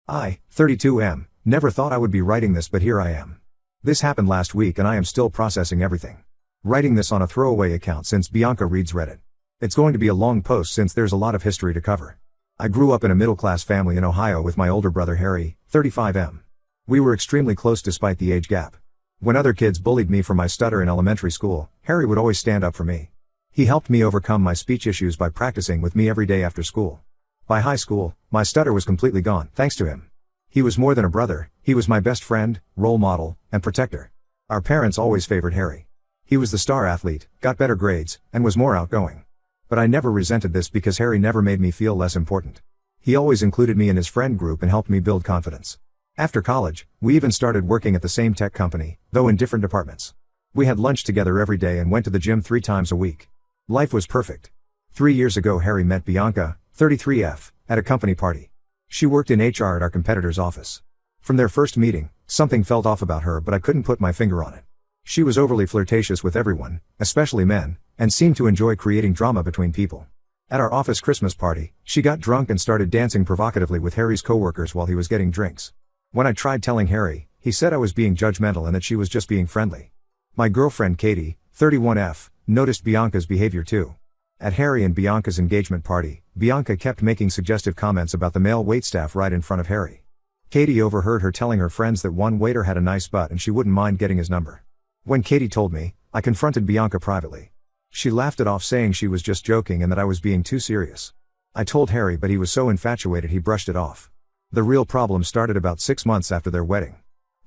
I, 32M, never thought I would be writing this, but here I am. This happened last week and I am still processing everything. Writing this on a throwaway account since Bianca reads Reddit. It's going to be a long post since there's a lot of history to cover. I grew up in a middle-class family in Ohio with my older brother Harry, 35M. We were extremely close despite the age gap. When other kids bullied me for my stutter in elementary school, Harry would always stand up for me. He helped me overcome my speech issues by practicing with me every day after school. By high school, my stutter was completely gone, thanks to him. He was more than a brother, he was my best friend, role model, and protector. Our parents always favored Harry. He was the star athlete, got better grades, and was more outgoing. But I never resented this because Harry never made me feel less important. He always included me in his friend group and helped me build confidence. After college, we even started working at the same tech company, though in different departments. We had lunch together every day and went to the gym 3 times a week. Life was perfect. 3 years ago Harry met Bianca, 33F, at a company party. She worked in HR at our competitor's office. From their first meeting, something felt off about her, but I couldn't put my finger on it. She was overly flirtatious with everyone, especially men, and seemed to enjoy creating drama between people. At our office Christmas party, she got drunk and started dancing provocatively with Harry's coworkers while he was getting drinks. When I tried telling Harry, he said I was being judgmental and that she was just being friendly. My girlfriend Katie, 31F, noticed Bianca's behavior too. At Harry and Bianca's engagement party, Bianca kept making suggestive comments about the male waitstaff right in front of Harry. Katie overheard her telling her friends that one waiter had a nice butt and she wouldn't mind getting his number. When Katie told me, I confronted Bianca privately. She laughed it off saying she was just joking and that I was being too serious. I told Harry, but he was so infatuated he brushed it off. The real problem started about 6 months after their wedding.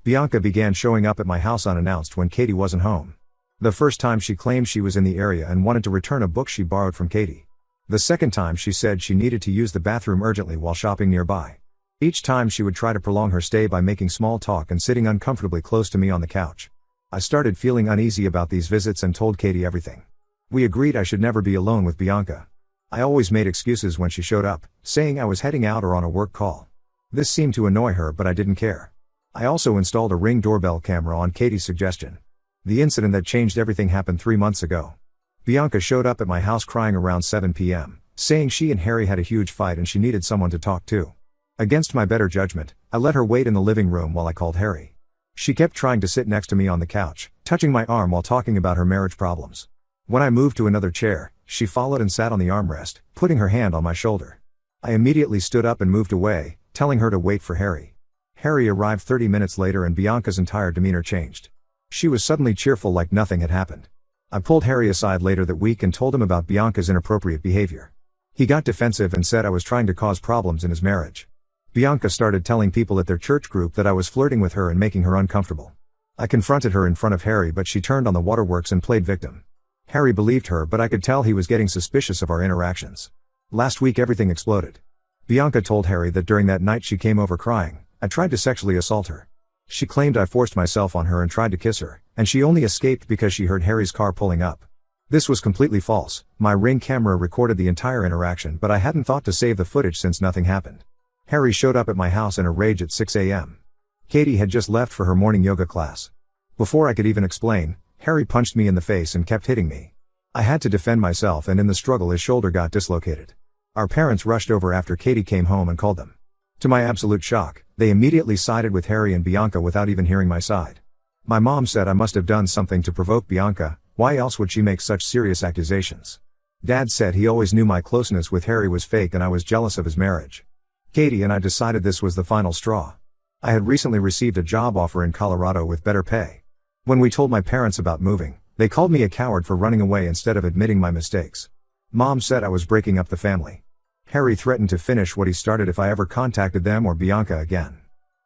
Bianca began showing up at my house unannounced when Katie wasn't home. The first time she claimed she was in the area and wanted to return a book she borrowed from Katie. The second time she said she needed to use the bathroom urgently while shopping nearby. Each time she would try to prolong her stay by making small talk and sitting uncomfortably close to me on the couch. I started feeling uneasy about these visits and told Katie everything. We agreed I should never be alone with Bianca. I always made excuses when she showed up, saying I was heading out or on a work call. This seemed to annoy her, but I didn't care. I also installed a Ring doorbell camera on Katie's suggestion. The incident that changed everything happened 3 months ago. Bianca showed up at my house crying around 7 p.m., saying she and Harry had a huge fight and she needed someone to talk to. Against my better judgment, I let her wait in the living room while I called Harry. She kept trying to sit next to me on the couch, touching my arm while talking about her marriage problems. When I moved to another chair, she followed and sat on the armrest, putting her hand on my shoulder. I immediately stood up and moved away, telling her to wait for Harry. Harry arrived 30 minutes later and Bianca's entire demeanor changed. She was suddenly cheerful like nothing had happened. I pulled Harry aside later that week and told him about Bianca's inappropriate behavior. He got defensive and said I was trying to cause problems in his marriage. Bianca started telling people at their church group that I was flirting with her and making her uncomfortable. I confronted her in front of Harry, but she turned on the waterworks and played victim. Harry believed her, but I could tell he was getting suspicious of our interactions. Last week everything exploded. Bianca told Harry that during that night she came over crying. I tried to sexually assault her. She claimed I forced myself on her and tried to kiss her, and she only escaped because she heard Harry's car pulling up. This was completely false. My Ring camera recorded the entire interaction, but I hadn't thought to save the footage since nothing happened. Harry showed up at my house in a rage at 6 a.m. Katie had just left for her morning yoga class. Before I could even explain, Harry punched me in the face and kept hitting me. I had to defend myself, and in the struggle his shoulder got dislocated. Our parents rushed over after Katie came home and called them. To my absolute shock, they immediately sided with Harry and Bianca without even hearing my side. My mom said I must have done something to provoke Bianca. Why else would she make such serious accusations? Dad said he always knew my closeness with Harry was fake and I was jealous of his marriage. Katie and I decided this was the final straw. I had recently received a job offer in Colorado with better pay. When we told my parents about moving, they called me a coward for running away instead of admitting my mistakes. Mom said I was breaking up the family. Harry threatened to finish what he started if I ever contacted them or Bianca again.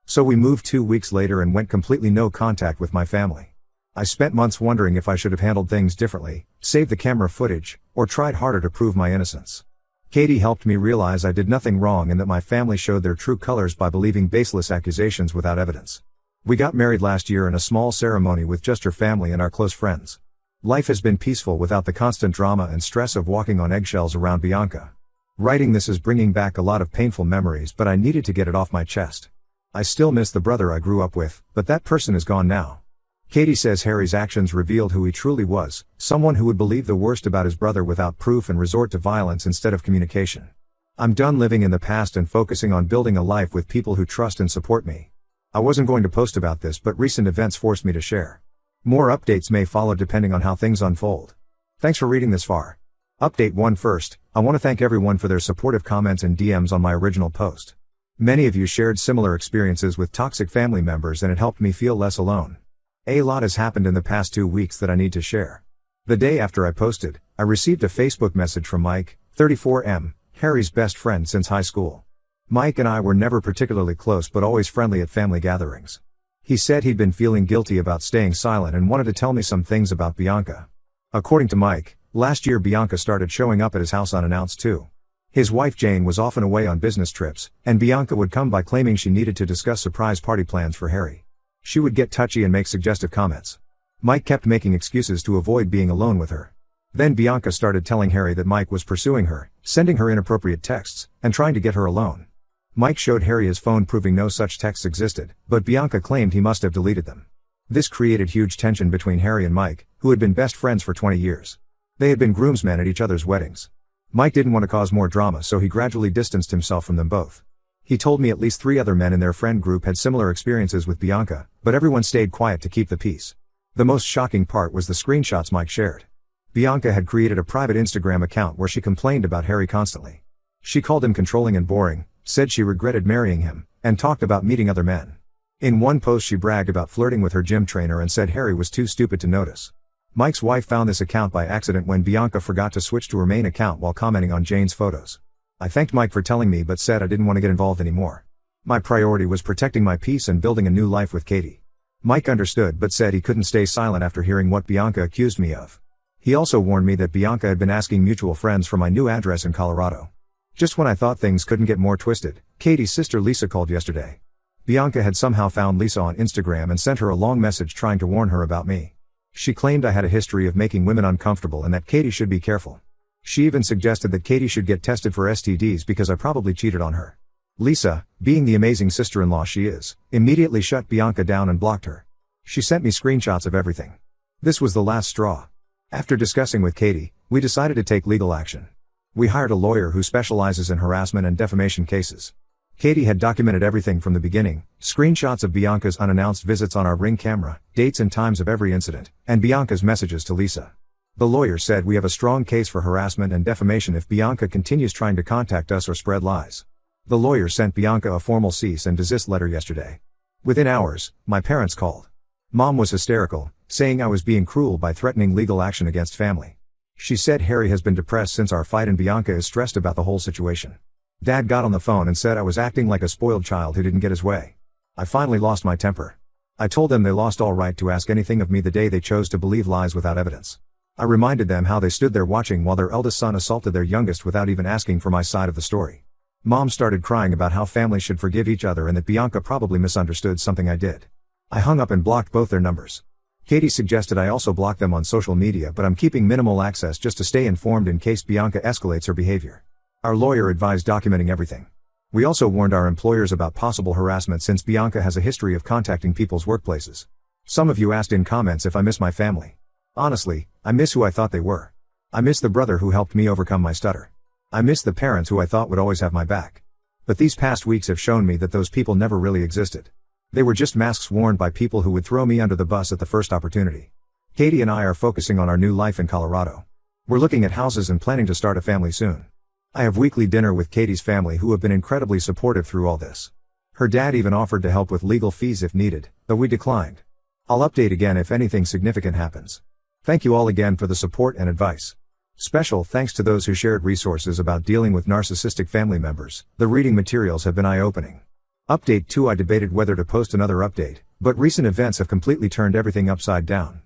So we moved 2 weeks later and went completely no contact with my family. I spent months wondering if I should have handled things differently, saved the camera footage, or tried harder to prove my innocence. Katie helped me realize I did nothing wrong and that my family showed their true colors by believing baseless accusations without evidence. We got married last year in a small ceremony with just her family and our close friends. Life has been peaceful without the constant drama and stress of walking on eggshells around Bianca. Writing this is bringing back a lot of painful memories, but I needed to get it off my chest. I still miss the brother I grew up with, but that person is gone now. Katie says Harry's actions revealed who he truly was, someone who would believe the worst about his brother without proof and resort to violence instead of communication. I'm done living in the past and focusing on building a life with people who trust and support me. I wasn't going to post about this, but recent events forced me to share. More updates may follow depending on how things unfold. Thanks for reading this far. Update 1 first, I want to thank everyone for their supportive comments and DMs on my original post. Many of you shared similar experiences with toxic family members and it helped me feel less alone. A lot has happened in the past 2 weeks that I need to share. The day after I posted, I received a Facebook message from Mike, 34M, Harry's best friend since high school. Mike and I were never particularly close but always friendly at family gatherings. He said he'd been feeling guilty about staying silent and wanted to tell me some things about Bianca. According to Mike, last year Bianca started showing up at his house unannounced too. His wife Jane was often away on business trips, and Bianca would come by claiming she needed to discuss surprise party plans for Harry. She would get touchy and make suggestive comments. Mike kept making excuses to avoid being alone with her. Then Bianca started telling Harry that Mike was pursuing her, sending her inappropriate texts, and trying to get her alone. Mike showed Harry his phone proving no such texts existed, but Bianca claimed he must have deleted them. This created huge tension between Harry and Mike, who had been best friends for 20 years. They had been groomsmen at each other's weddings. Mike didn't want to cause more drama, so he gradually distanced himself from them both. He told me at least 3 other men in their friend group had similar experiences with Bianca, but everyone stayed quiet to keep the peace. The most shocking part was the screenshots Mike shared. Bianca had created a private Instagram account where she complained about Harry constantly. She called him controlling and boring, said she regretted marrying him, and talked about meeting other men. In one post she bragged about flirting with her gym trainer and said Harry was too stupid to notice. Mike's wife found this account by accident when Bianca forgot to switch to her main account while commenting on Jane's photos. I thanked Mike for telling me but said I didn't want to get involved anymore. My priority was protecting my peace and building a new life with Katie. Mike understood but said he couldn't stay silent after hearing what Bianca accused me of. He also warned me that Bianca had been asking mutual friends for my new address in Colorado. Just when I thought things couldn't get more twisted, Katie's sister Lisa called yesterday. Bianca had somehow found Lisa on Instagram and sent her a long message trying to warn her about me. She claimed I had a history of making women uncomfortable and that Katie should be careful. She even suggested that Katie should get tested for STDs because I probably cheated on her. Lisa, being the amazing sister-in-law she is, immediately shut Bianca down and blocked her. She sent me screenshots of everything. This was the last straw. After discussing with Katie, we decided to take legal action. We hired a lawyer who specializes in harassment and defamation cases. Katie had documented everything from the beginning, screenshots of Bianca's unannounced visits on our Ring camera, dates and times of every incident, and Bianca's messages to Lisa. The lawyer said we have a strong case for harassment and defamation if Bianca continues trying to contact us or spread lies. The lawyer sent Bianca a formal cease and desist letter yesterday. Within hours, my parents called. Mom was hysterical, saying I was being cruel by threatening legal action against family. She said Harry has been depressed since our fight and Bianca is stressed about the whole situation. Dad got on the phone and said I was acting like a spoiled child who didn't get his way. I finally lost my temper. I told them they lost all right to ask anything of me the day they chose to believe lies without evidence. I reminded them how they stood there watching while their eldest son assaulted their youngest without even asking for my side of the story. Mom started crying about how families should forgive each other and that Bianca probably misunderstood something I did. I hung up and blocked both their numbers. Katie suggested I also block them on social media, but I'm keeping minimal access just to stay informed in case Bianca escalates her behavior. Our lawyer advised documenting everything. We also warned our employers about possible harassment since Bianca has a history of contacting people's workplaces. Some of you asked in comments if I miss my family. Honestly, I miss who I thought they were. I miss the brother who helped me overcome my stutter. I miss the parents who I thought would always have my back. But these past weeks have shown me that those people never really existed. They were just masks worn by people who would throw me under the bus at the first opportunity. Katie and I are focusing on our new life in Colorado. We're looking at houses and planning to start a family soon. I have weekly dinner with Katie's family who have been incredibly supportive through all this. Her dad even offered to help with legal fees if needed, though we declined. I'll update again if anything significant happens. Thank you all again for the support and advice. Special thanks to those who shared resources about dealing with narcissistic family members. The reading materials have been eye-opening. Update 2: I debated whether to post another update, but recent events have completely turned everything upside down.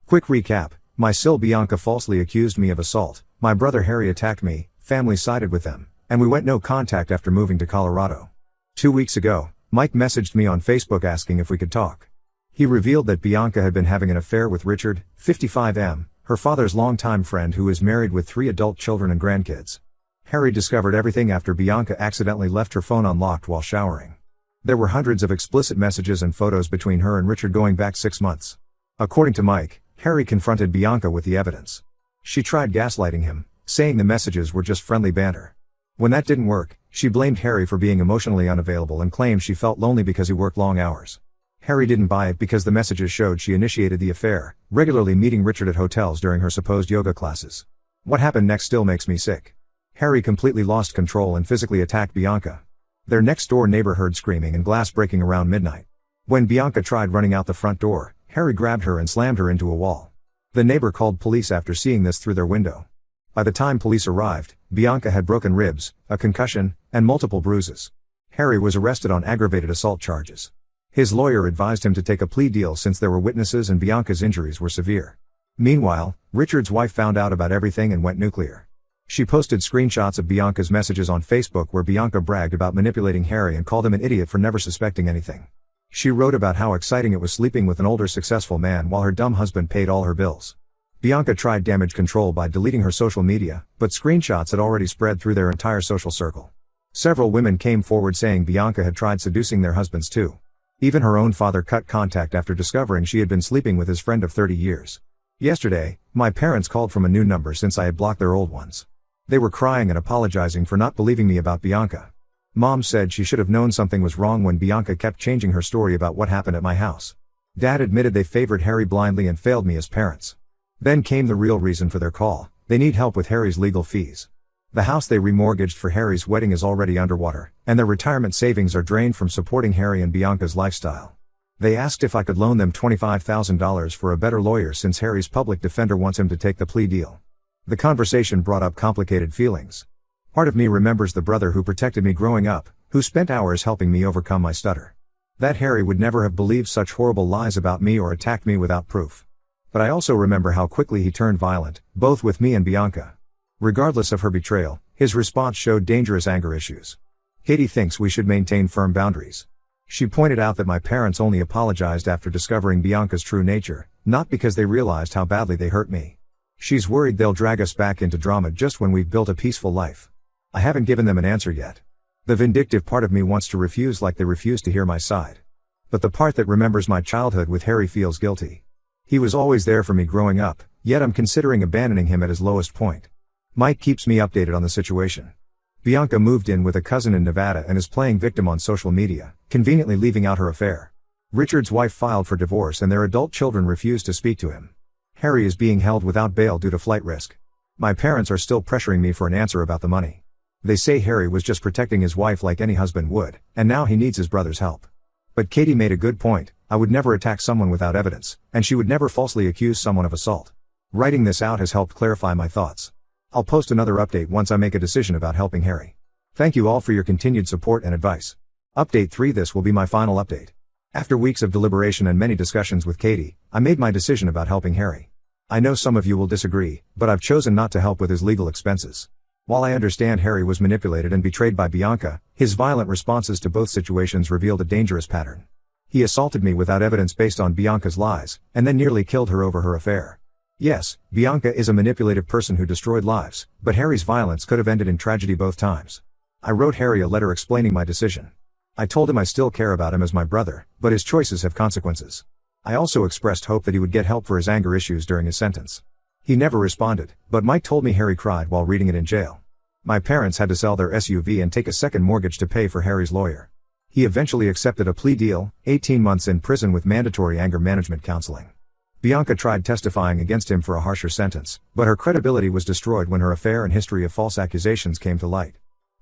Quick recap: my sil Bianca falsely accused me of assault, my brother Harry attacked me, family sided with them, and we went no contact after moving to Colorado. 2 weeks ago, Mike messaged me on Facebook asking if we could talk. He revealed that Bianca had been having an affair with Richard, 55M, her father's longtime friend who is married with 3 adult children and grandkids. Harry discovered everything after Bianca accidentally left her phone unlocked while showering. There were hundreds of explicit messages and photos between her and Richard going back 6 months. According to Mike, Harry confronted Bianca with the evidence. She tried gaslighting him, saying the messages were just friendly banter. When that didn't work, she blamed Harry for being emotionally unavailable and claimed she felt lonely because he worked long hours. Harry didn't buy it because the messages showed she initiated the affair, regularly meeting Richard at hotels during her supposed yoga classes. What happened next still makes me sick. Harry completely lost control and physically attacked Bianca. Their next-door neighbor heard screaming and glass breaking around midnight. When Bianca tried running out the front door, Harry grabbed her and slammed her into a wall. The neighbor called police after seeing this through their window. By the time police arrived, Bianca had broken ribs, a concussion, and multiple bruises. Harry was arrested on aggravated assault charges. His lawyer advised him to take a plea deal since there were witnesses and Bianca's injuries were severe. Meanwhile, Richard's wife found out about everything and went nuclear. She posted screenshots of Bianca's messages on Facebook where Bianca bragged about manipulating Harry and called him an idiot for never suspecting anything. She wrote about how exciting it was sleeping with an older successful man while her dumb husband paid all her bills. Bianca tried damage control by deleting her social media, but screenshots had already spread through their entire social circle. Several women came forward saying Bianca had tried seducing their husbands too. Even her own father cut contact after discovering she had been sleeping with his friend of 30 years. Yesterday, my parents called from a new number since I had blocked their old ones. They were crying and apologizing for not believing me about Bianca. Mom said she should have known something was wrong when Bianca kept changing her story about what happened at my house. Dad admitted they favored Harry blindly and failed me as parents. Then came the real reason for their call: they need help with Harry's legal fees. The house they remortgaged for Harry's wedding is already underwater, and their retirement savings are drained from supporting Harry and Bianca's lifestyle. They asked if I could loan them $25,000 for a better lawyer since Harry's public defender wants him to take the plea deal. The conversation brought up complicated feelings. Part of me remembers the brother who protected me growing up, who spent hours helping me overcome my stutter. That Harry would never have believed such horrible lies about me or attacked me without proof. But I also remember how quickly he turned violent, both with me and Bianca. Regardless of her betrayal, his response showed dangerous anger issues. Katie thinks we should maintain firm boundaries. She pointed out that my parents only apologized after discovering Bianca's true nature, not because they realized how badly they hurt me. She's worried they'll drag us back into drama just when we've built a peaceful life. I haven't given them an answer yet. The vindictive part of me wants to refuse like they refuse to hear my side. But the part that remembers my childhood with Harry feels guilty. He was always there for me growing up, yet I'm considering abandoning him at his lowest point. Mike keeps me updated on the situation. Bianca moved in with a cousin in Nevada and is playing victim on social media, conveniently leaving out her affair. Richard's wife filed for divorce and their adult children refuse to speak to him. Harry is being held without bail due to flight risk. My parents are still pressuring me for an answer about the money. They say Harry was just protecting his wife like any husband would, and now he needs his brother's help. But Katie made a good point: I would never attack someone without evidence, and she would never falsely accuse someone of assault. Writing this out has helped clarify my thoughts. I'll post another update once I make a decision about helping Harry. Thank you all for your continued support and advice. Update 3: This will be my final update. After weeks of deliberation and many discussions with Katie, I made my decision about helping Harry. I know some of you will disagree, but I've chosen not to help with his legal expenses. While I understand Harry was manipulated and betrayed by Bianca, his violent responses to both situations revealed a dangerous pattern. He assaulted me without evidence based on Bianca's lies, and then nearly killed her over her affair. Yes, Bianca is a manipulative person who destroyed lives, but Harry's violence could have ended in tragedy both times. I wrote Harry a letter explaining my decision. I told him I still care about him as my brother, but his choices have consequences. I also expressed hope that he would get help for his anger issues during his sentence. He never responded, but Mike told me Harry cried while reading it in jail. My parents had to sell their SUV and take a second mortgage to pay for Harry's lawyer. He eventually accepted a plea deal, 18 months in prison with mandatory anger management counseling. Bianca tried testifying against him for a harsher sentence, but her credibility was destroyed when her affair and history of false accusations came to light.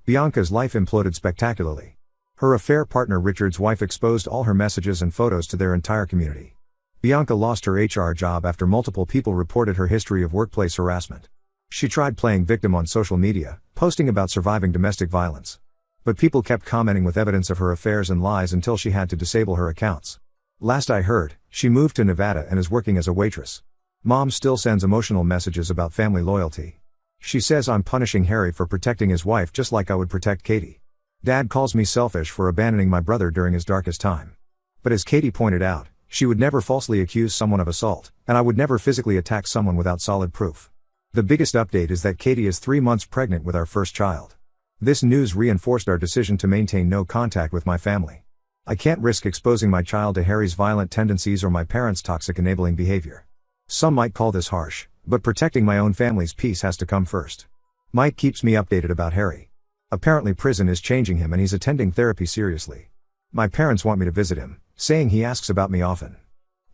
Bianca's life imploded spectacularly. Her affair partner Richard's wife exposed all her messages and photos to their entire community. Bianca lost her HR job after multiple people reported her history of workplace harassment. She tried playing victim on social media, posting about surviving domestic violence. But people kept commenting with evidence of her affairs and lies until she had to disable her accounts. Last I heard, she moved to Nevada and is working as a waitress. Mom still sends emotional messages about family loyalty. She says I'm punishing Harry for protecting his wife just like I would protect Katie. Dad calls me selfish for abandoning my brother during his darkest time. But as Katie pointed out, she would never falsely accuse someone of assault, and I would never physically attack someone without solid proof. The biggest update is that Katie is 3 months pregnant with our first child. This news reinforced our decision to maintain no contact with my family. I can't risk exposing my child to Harry's violent tendencies or my parents' toxic enabling behavior. Some might call this harsh, but protecting my own family's peace has to come first. Mike keeps me updated about Harry. Apparently prison is changing him and he's attending therapy seriously. My parents want me to visit him, saying he asks about me often.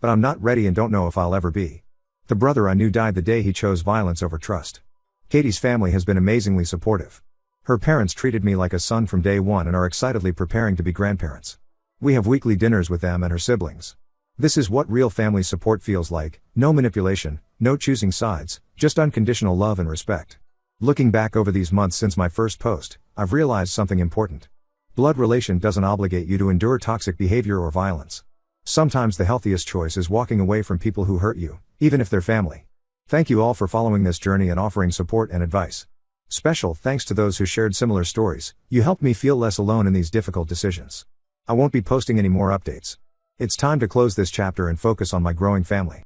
But I'm not ready and don't know if I'll ever be. The brother I knew died the day he chose violence over trust. Katie's family has been amazingly supportive. Her parents treated me like a son from day one and are excitedly preparing to be grandparents. We have weekly dinners with them and her siblings. This is what real family support feels like: no manipulation, no choosing sides, just unconditional love and respect. Looking back over these months since my first post, I've realized something important. Blood relation doesn't obligate you to endure toxic behavior or violence. Sometimes the healthiest choice is walking away from people who hurt you, even if they're family. Thank you all for following this journey and offering support and advice. Special thanks to those who shared similar stories. You helped me feel less alone in these difficult decisions. I won't be posting any more updates. It's time to close this chapter and focus on my growing family.